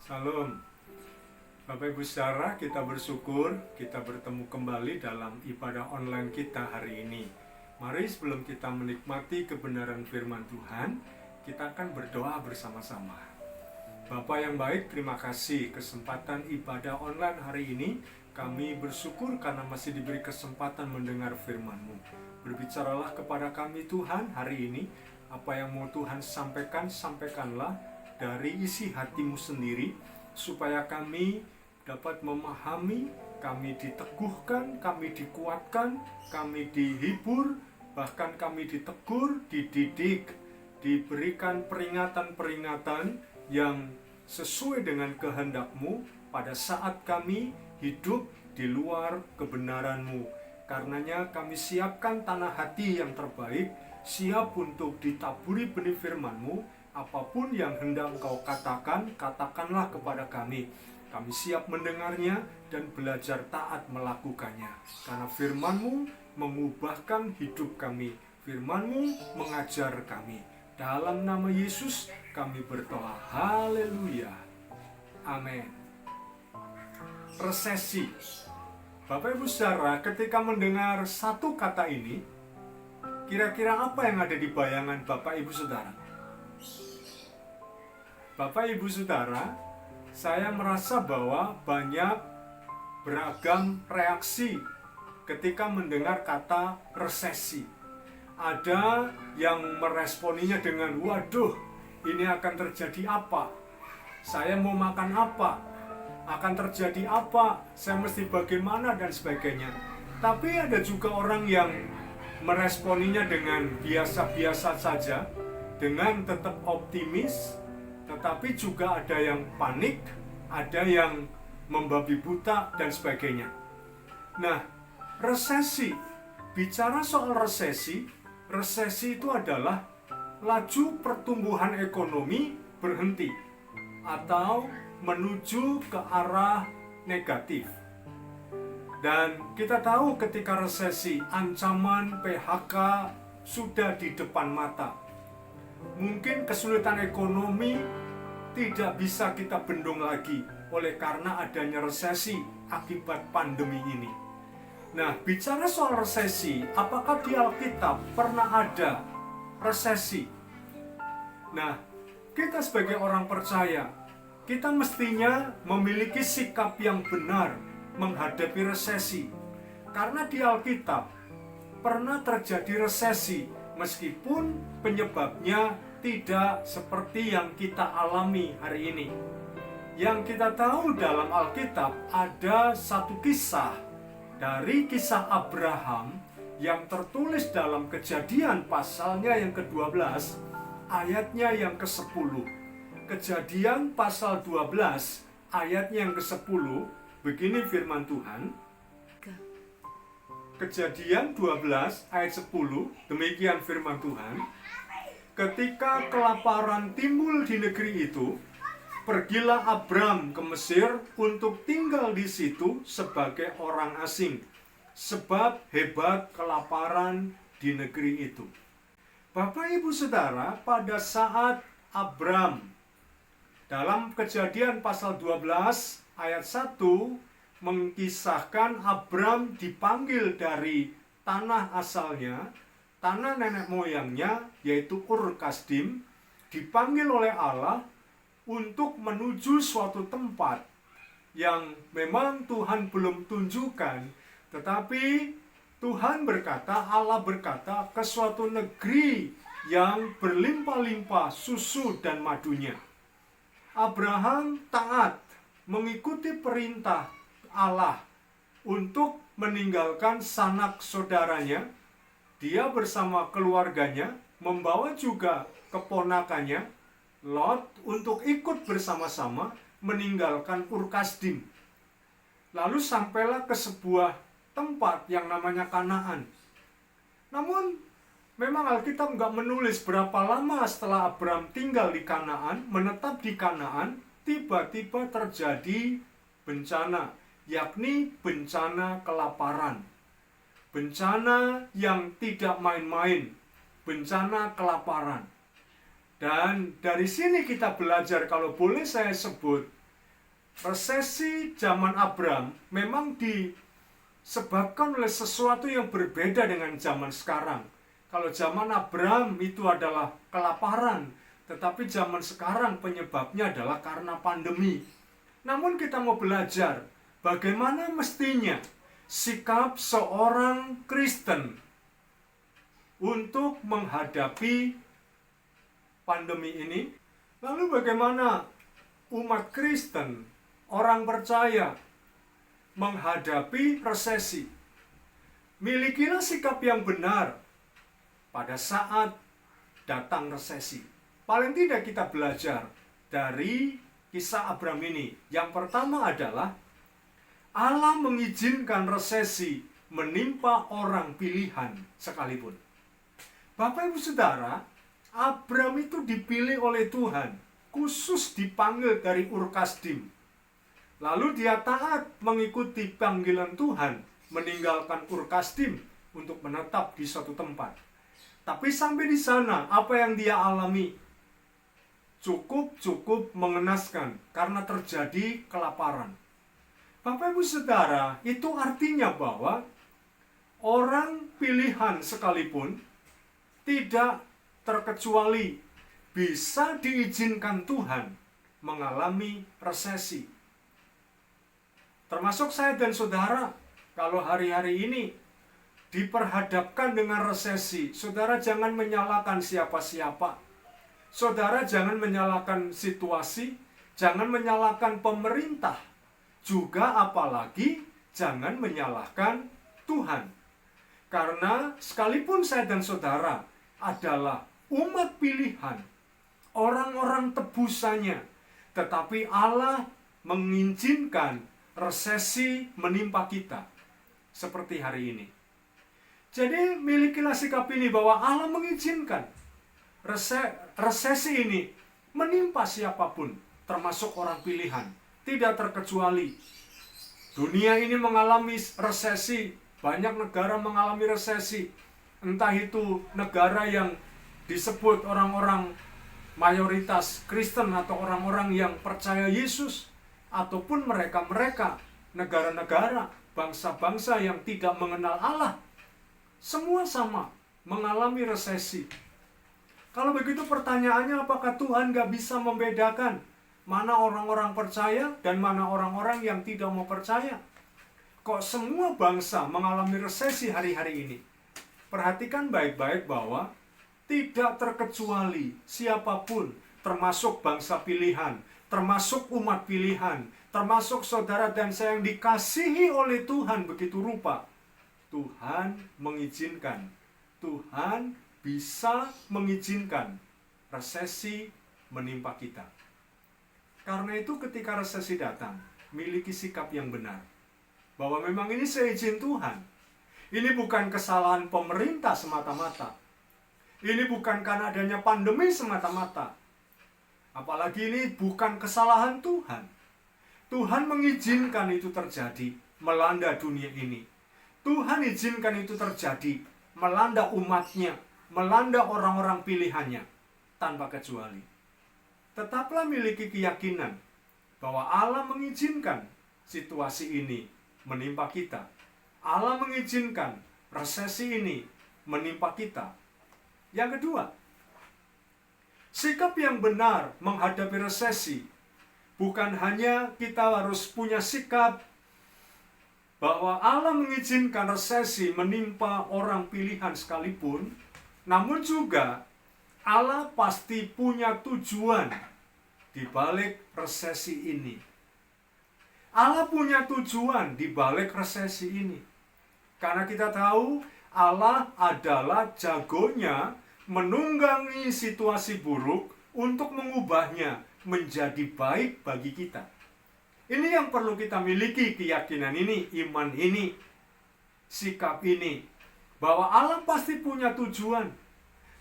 Salam, Bapak Ibu Saudara, kita bersyukur kita bertemu kembali dalam ibadah online kita hari ini. Mari sebelum kita menikmati kebenaran firman Tuhan, kita akan berdoa bersama-sama. Bapa yang baik, terima kasih kesempatan ibadah online hari ini. Kami bersyukur karena masih diberi kesempatan mendengar firman-Mu. Berbicaralah kepada kami Tuhan hari ini. Apa yang mau Tuhan sampaikan, sampaikanlah dari isi hati-Mu sendiri, supaya kami dapat memahami, kami diteguhkan, kami dikuatkan, kami dihibur, bahkan kami ditegur, dididik, diberikan peringatan-peringatan yang sesuai dengan kehendak-Mu pada saat kami hidup di luar kebenaran-Mu. Karenanya kami siapkan tanah hati yang terbaik, siap untuk ditaburi benih firman-Mu. Apapun yang hendak Engkau katakan, katakanlah kepada kami. Kami siap mendengarnya dan belajar taat melakukannya. Karena firman-Mu mengubahkan hidup kami. Firman-Mu mengajar kami. Dalam nama Yesus kami berdoa. Haleluya. Amin. Resesi. Bapak Ibu Saudara, ketika mendengar satu kata ini, kira-kira apa yang ada di bayangan Bapak Ibu Saudara? Bapak Ibu Saudara, saya merasa bahwa banyak beragam reaksi ketika mendengar kata resesi. Ada yang meresponinya dengan, waduh, ini akan terjadi apa? Saya mau makan apa? Akan terjadi apa? Saya mesti bagaimana dan sebagainya. Tapi ada juga orang yang meresponinya dengan biasa-biasa saja, dengan tetap optimis. Tetapi juga ada yang panik, ada yang membabi buta, dan sebagainya. Nah, resesi. Bicara soal resesi, resesi itu adalah laju pertumbuhan ekonomi berhenti atau menuju ke arah negatif. Dan kita tahu ketika resesi, ancaman PHK sudah di depan mata. Mungkin kesulitan ekonomi tidak bisa kita bendung lagi oleh karena adanya resesi akibat pandemi ini. Nah, bicara soal resesi, apakah di Alkitab pernah ada resesi? Nah, kita sebagai orang percaya, kita mestinya memiliki sikap yang benar menghadapi resesi. Karena di Alkitab pernah terjadi resesi, meskipun penyebabnya tidak seperti yang kita alami hari ini. Yang kita tahu dalam Alkitab ada satu kisah dari kisah Abraham yang tertulis dalam Kejadian pasalnya yang ke-12 ayatnya yang ke-10. Kejadian pasal 12 ayatnya yang ke-10, begini firman Tuhan. Kejadian 12 ayat 10, demikian firman Tuhan. Ketika kelaparan timbul di negeri itu, pergilah Abram ke Mesir untuk tinggal di situ sebagai orang asing, sebab hebat kelaparan di negeri itu. Bapak Ibu Saudara, pada saat Abram dalam Kejadian pasal 12 ayat 1 mengkisahkan Abram dipanggil dari tanah asalnya, tanah nenek moyangnya, yaitu Ur Kasdim, dipanggil oleh Allah untuk menuju suatu tempat yang memang Tuhan belum tunjukkan, tetapi Tuhan berkata, Allah berkata, ke suatu negeri yang berlimpah-limpah susu dan madunya. Abraham taat mengikuti perintah Allah untuk meninggalkan sanak saudaranya. Dia bersama keluarganya membawa juga keponakannya Lot untuk ikut bersama-sama meninggalkan Ur Kasdim. Lalu sampailah ke sebuah tempat yang namanya Kanaan. Namun memang Alkitab nggak menulis berapa lama setelah Abram tinggal di Kanaan, menetap di Kanaan, tiba-tiba terjadi bencana, yakni bencana kelaparan. Bencana yang tidak main-main, bencana kelaparan. Dan dari sini kita belajar, kalau boleh saya sebut, resesi zaman Abraham memang disebabkan oleh sesuatu yang berbeda dengan zaman sekarang. Kalau zaman Abraham itu adalah kelaparan, tetapi zaman sekarang penyebabnya adalah karena pandemi. Namun kita mau belajar bagaimana mestinya sikap seorang Kristen untuk menghadapi pandemi ini. Lalu bagaimana umat Kristen, orang percaya, menghadapi resesi. Milikilah sikap yang benar pada saat datang resesi. Paling tidak kita belajar dari kisah Abraham ini. Yang pertama adalah Allah mengizinkan resesi menimpa orang pilihan sekalipun. Bapak Ibu Saudara, Abraham itu dipilih oleh Tuhan, khusus dipanggil dari Ur Kasdim. Lalu dia taat mengikuti panggilan Tuhan, meninggalkan Ur Kasdim untuk menetap di suatu tempat. Tapi sampai di sana, apa yang dia alami cukup mengenaskan karena terjadi kelaparan. Bapak Ibu Saudara, itu artinya bahwa orang pilihan sekalipun tidak terkecuali bisa diizinkan Tuhan mengalami resesi. Termasuk saya dan saudara, kalau hari-hari ini diperhadapkan dengan resesi, saudara jangan menyalahkan siapa-siapa. Saudara jangan menyalahkan situasi, jangan menyalahkan pemerintah, juga apalagi jangan menyalahkan Tuhan. Karena sekalipun saya dan saudara adalah umat pilihan, orang-orang tebusannya, tetapi Allah mengizinkan resesi menimpa kita seperti hari ini. Jadi milikilah sikap ini bahwa Allah mengizinkan resesi ini menimpa siapapun, termasuk orang pilihan, tidak terkecuali. Dunia ini mengalami resesi, banyak negara mengalami resesi. Entah itu negara yang disebut orang-orang mayoritas Kristen atau orang-orang yang percaya Yesus, ataupun mereka-mereka negara-negara, bangsa-bangsa yang tidak mengenal Allah, semua sama mengalami resesi. Kalau begitu pertanyaannya, apakah Tuhan gak bisa membedakan mana orang-orang percaya dan mana orang-orang yang tidak mau percaya? Kok semua bangsa mengalami resesi hari-hari ini? Perhatikan baik-baik bahwa tidak terkecuali siapapun, termasuk bangsa pilihan, termasuk umat pilihan, termasuk saudara dan saya yang dikasihi oleh Tuhan begitu rupa. Tuhan mengizinkan, Tuhan bisa mengizinkan resesi menimpa kita. Karena itu ketika resesi datang, miliki sikap yang benar, bahwa memang ini seizin Tuhan. Ini bukan kesalahan pemerintah semata-mata. Ini bukan karena adanya pandemi semata-mata. Apalagi ini bukan kesalahan Tuhan. Tuhan mengizinkan itu terjadi, melanda dunia ini. Tuhan izinkan itu terjadi, melanda umatnya, melanda orang-orang pilihannya, tanpa kecuali. Tetaplah miliki keyakinan bahwa Allah mengizinkan situasi ini menimpa kita. Allah mengizinkan resesi ini menimpa kita. Yang kedua, sikap yang benar menghadapi resesi bukan hanya kita harus punya sikap bahwa Allah mengizinkan resesi menimpa orang pilihan sekalipun, namun juga Allah pasti punya tujuan di balik resesi ini. Allah punya tujuan di balik resesi ini. Karena kita tahu Allah adalah jagonya menunggangi situasi buruk untuk mengubahnya menjadi baik bagi kita. Ini yang perlu kita miliki, keyakinan ini, iman ini, sikap ini, bahwa Allah pasti punya tujuan.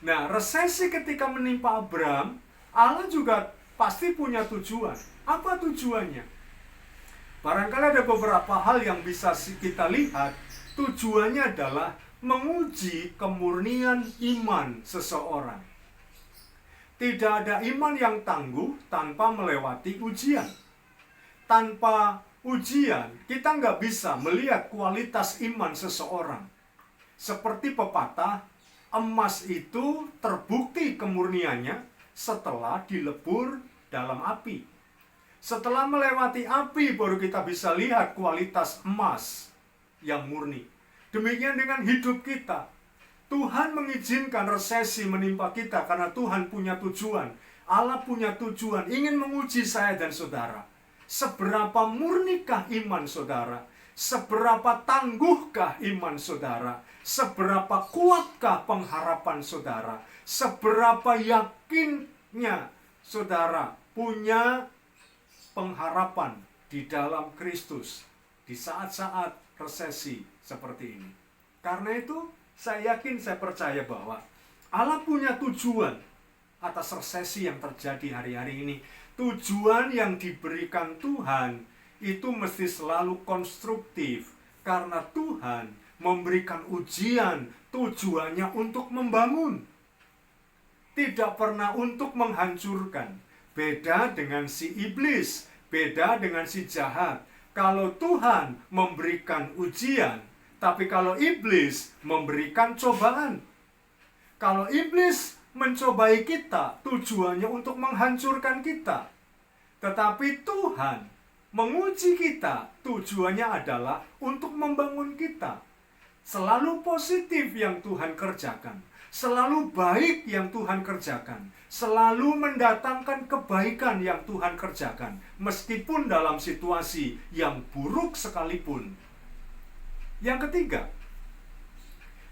Nah, resesi ketika menimpa Abraham, Allah juga pasti punya tujuan. Apa tujuannya? Barangkali ada beberapa hal yang bisa kita lihat. Tujuannya adalah menguji kemurnian iman seseorang. Tidak ada iman yang tangguh tanpa melewati ujian. tanpa ujian, kita nggak bisa melihat kualitas iman seseorang. Seperti pepatah, emas itu terbukti kemurniannya setelah dilebur dalam api. Setelah melewati api, baru kita bisa lihat kualitas emas yang murni. Demikian dengan hidup kita. Tuhan mengizinkan resesi menimpa kita karena Tuhan punya tujuan. Allah punya tujuan, ingin menguji saya dan saudara. Seberapa murnikah iman saudara? Seberapa tangguhkah iman saudara? Seberapa kuatkah pengharapan saudara? Seberapa yakinnya saudara punya pengharapan di dalam Kristus di saat-saat resesi seperti ini? Karena itu, saya yakin, saya percaya bahwa Allah punya tujuan atas resesi yang terjadi hari-hari ini. Tujuan yang diberikan Tuhan itu mesti selalu konstruktif, karena Tuhan memberikan ujian tujuannya untuk membangun, tidak pernah untuk menghancurkan. Beda dengan si iblis, beda dengan si jahat. Kalau Tuhan memberikan ujian, tapi kalau iblis memberikan cobaan. Kalau iblis mencobai kita, tujuannya untuk menghancurkan kita. Tetapi Tuhan menguji kita, tujuannya adalah untuk membangun kita. Selalu positif yang Tuhan kerjakan, selalu baik yang Tuhan kerjakan, selalu mendatangkan kebaikan yang Tuhan kerjakan, meskipun dalam situasi yang buruk sekalipun. Yang ketiga,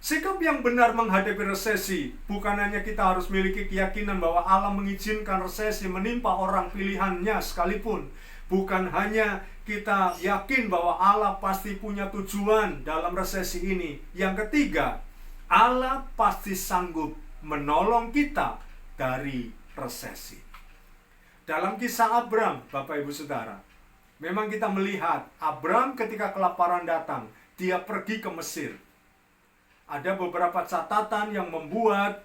sikap yang benar menghadapi resesi bukan hanya kita harus memiliki keyakinan bahwa Allah mengizinkan resesi menimpa orang pilihannya sekalipun. Bukan hanya kita yakin bahwa Allah pasti punya tujuan dalam resesi ini. Yang ketiga, Allah pasti sanggup menolong kita dari resesi. Dalam kisah Abram, Bapak Ibu Saudara, memang kita melihat Abram ketika kelaparan datang, dia pergi ke Mesir. Ada beberapa catatan yang membuat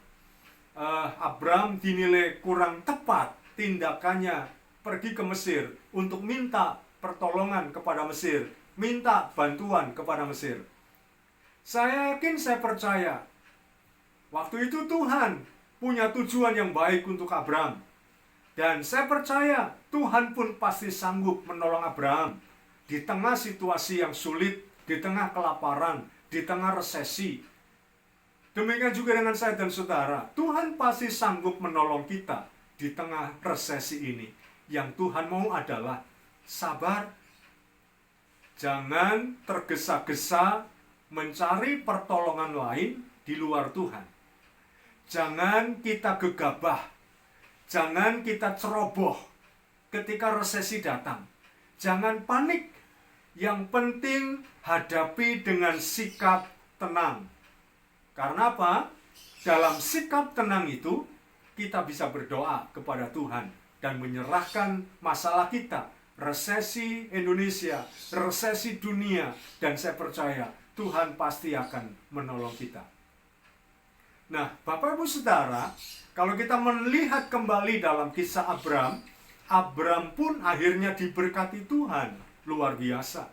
Abram dinilai kurang tepat tindakannya pergi ke Mesir untuk minta pertolongan kepada Mesir, minta bantuan kepada Mesir. Saya yakin, saya percaya, waktu itu Tuhan punya tujuan yang baik untuk Abram. Dan saya percaya Tuhan pun pasti sanggup menolong Abram di tengah situasi yang sulit, di tengah kelaparan, di tengah resesi. Demikian juga dengan saya dan saudara. Tuhan pasti sanggup menolong kita di tengah resesi ini. Yang Tuhan mau adalah sabar. Jangan tergesa-gesa mencari pertolongan lain di luar Tuhan. Jangan kita gegabah. Jangan kita ceroboh ketika resesi datang. Jangan panik. Yang penting hadapi dengan sikap tenang. Karena apa? Dalam sikap tenang itu, kita bisa berdoa kepada Tuhan dan menyerahkan masalah kita, resesi Indonesia, resesi dunia, dan saya percaya Tuhan pasti akan menolong kita. Nah, Bapak Ibu Saudara, kalau kita melihat kembali dalam kisah Abram, Abram pun akhirnya diberkati Tuhan, luar biasa.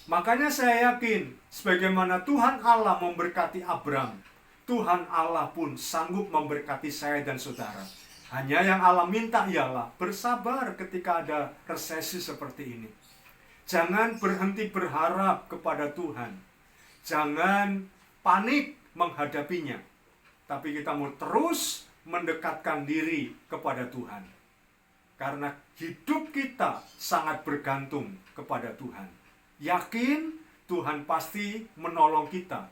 Makanya saya yakin, sebagaimana Tuhan Allah memberkati Abram, Tuhan Allah pun sanggup memberkati saya dan saudara. Hanya yang Allah minta ialah bersabar ketika ada resesi seperti ini. Jangan berhenti berharap kepada Tuhan. Jangan panik menghadapinya. Tapi kita mau terus mendekatkan diri kepada Tuhan. Karena hidup kita sangat bergantung kepada Tuhan. Yakin Tuhan pasti menolong kita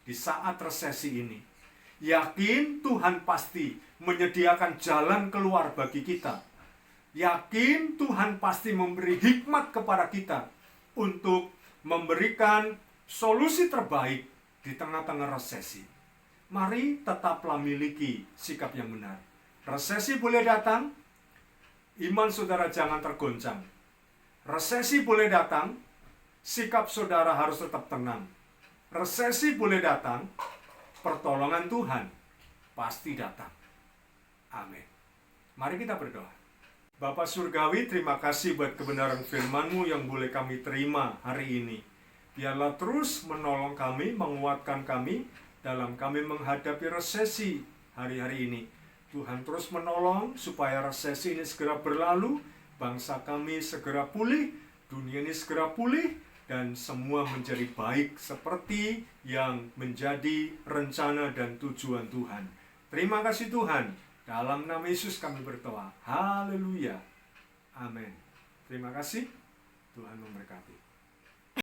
di saat resesi ini. Yakin Tuhan pasti menyediakan jalan keluar bagi kita. Yakin Tuhan pasti memberi hikmat kepada kita untuk memberikan solusi terbaik di tengah-tengah resesi. Mari tetaplah miliki sikap yang benar. Resesi boleh datang, iman saudara jangan tergoncang. Resesi boleh datang, sikap saudara harus tetap tenang. Resesi boleh datang, pertolongan Tuhan pasti datang. Amin. Mari kita berdoa. Bapa Surgawi, terima kasih buat kebenaran firman-Mu yang boleh kami terima hari ini. Biarlah terus menolong kami, menguatkan kami dalam kami menghadapi resesi hari-hari ini. Tuhan terus menolong supaya resesi ini segera berlalu, bangsa kami segera pulih, dunia ini segera pulih, dan semua menjadi baik seperti yang menjadi rencana dan tujuan Tuhan. Terima kasih Tuhan. Dalam nama Yesus kami berdoa. Haleluya. Amin. Terima kasih. Tuhan memberkati.